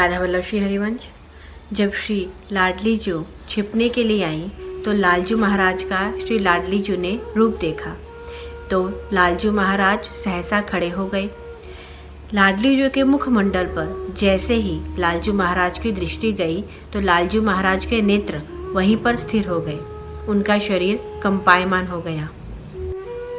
राधा वल्लभ श्री हरिवंश। जब श्री लाडली जू छिपने के लिए आई तो लालजू महाराज का श्री लाडली जू ने रूप देखा तो लालजू महाराज सहसा खड़े हो गए। लाडली जू के मुखमंडल पर जैसे ही लालजू महाराज की दृष्टि गई तो लालजू महाराज के नेत्र वहीं पर स्थिर हो गए। उनका शरीर कंपायमान हो गया।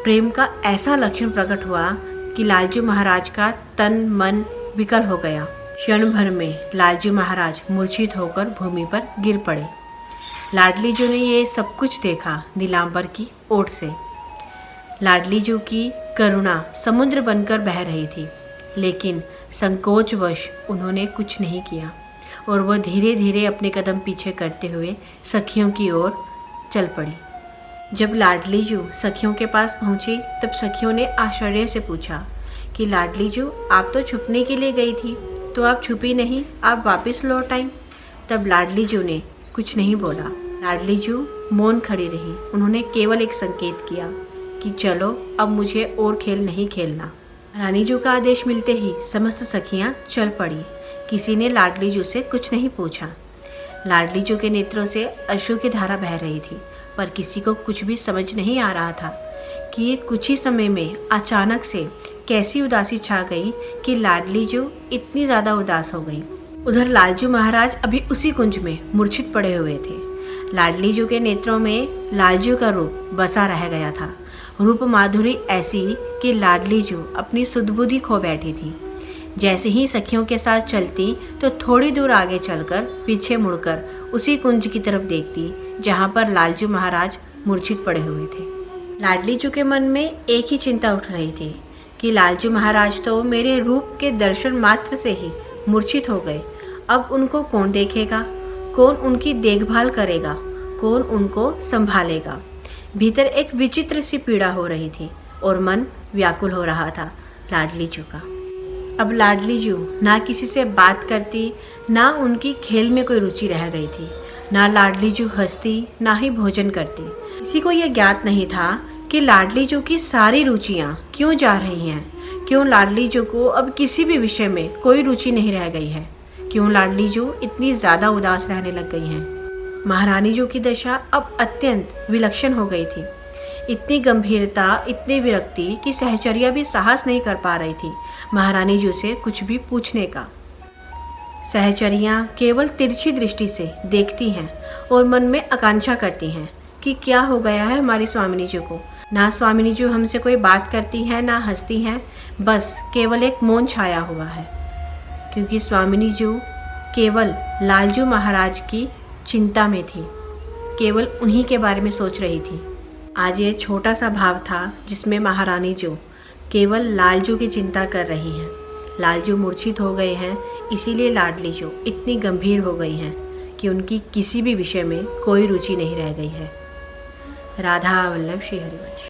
प्रेम का ऐसा लक्षण प्रकट हुआ कि लालजू महाराज का तन मन विकल हो गया। क्षण भर में लालजू महाराज मूर्छित होकर भूमि पर गिर पड़े। लाडली जू ने ये सब कुछ देखा नीलांबर की ओट से। लाडली जू की करुणा समुद्र बनकर बह रही थी, लेकिन संकोचवश उन्होंने कुछ नहीं किया और वह धीरे धीरे अपने कदम पीछे करते हुए सखियों की ओर चल पड़ी। जब लाडली जू सखियों के पास पहुंची तब सखियों ने आश्चर्य से पूछा कि लाडली जू, आप तो छुपने के लिए गई थी, तो आप छुपी नहीं, आप वापस लौट आई। तब लाडली जू ने कुछ नहीं बोला। लाडली जू मौन खड़ी रही। उन्होंने केवल एक संकेत किया कि चलो अब मुझे और खेल नहीं खेलना। रानी जू का आदेश मिलते ही समस्त सखियां चल पड़ी। किसी ने लाडली जू से कुछ नहीं पूछा। लाडली जू के नेत्रों से अश्रु की धारा बह रही थी, पर किसी को कुछ भी समझ नहीं आ रहा था कि ये कुछ ही समय में अचानक से कैसी उदासी छा गई कि लाडली जू इतनी ज़्यादा उदास हो गई। उधर लालजू महाराज अभी उसी कुंज में मूर्छित पड़े हुए थे। लाडली जू के नेत्रों में लालजू का रूप बसा रह गया था। रूप माधुरी ऐसी कि लाडली जू अपनी सुधबुद्धि खो बैठी थी। जैसे ही सखियों के साथ चलती तो थोड़ी दूर आगे चलकर पीछे मुड़कर उसी कुंज की तरफ देखती जहाँ पर लालजू महाराज मूर्छित पड़े हुए थे। लाडली जू के मन में एक ही चिंता उठ रही थी कि लालजू महाराज तो मेरे रूप के दर्शन मात्र से ही मूर्छित हो गए। अब उनको कौन देखेगा, कौन उनकी देखभाल करेगा, कौन उनको संभालेगा। भीतर एक विचित्र सी पीड़ा हो रही थी और मन व्याकुल हो रहा था लाडली जू का। अब लाडली जू ना किसी से बात करती, ना उनकी खेल में कोई रुचि रह गई थी। ना लाडली जू हंसती, ना ही भोजन करती। किसी को यह ज्ञात नहीं था कि लाडली जू की सारी रुचियाँ क्यों जा रही हैं, क्यों लाडली जू को अब किसी भी विषय में कोई रुचि नहीं रह गई है, क्यों लाडली जू इतनी ज़्यादा उदास रहने लग गई हैं। महारानी जू की दशा अब अत्यंत विलक्षण हो गई थी। इतनी गंभीरता, इतनी विरक्ति कि सहचर्या भी साहस नहीं कर पा रही थी महारानी जू से कुछ भी पूछने का। सहचरियाँ केवल तिरछी दृष्टि से देखती हैं और मन में आकांक्षा करती हैं कि क्या हो गया है हमारी स्वामिनी जी को। ना स्वामिनी जी हमसे कोई बात करती हैं, ना हंसती हैं, बस केवल एक मौन छाया हुआ है, क्योंकि स्वामिनी जी केवल लालजू महाराज की चिंता में थी, केवल उन्हीं के बारे में सोच रही थी। आज ये छोटा सा भाव था जिसमें महारानी जी केवल लालजू की चिंता कर रही हैं। लालजू मूर्छित हो गए हैं, इसीलिए लाडली जी इतनी गंभीर हो गई हैं कि उनकी किसी भी विषय में कोई रुचि नहीं रह गई है। राधा वल्लभ श्री हरिवंश।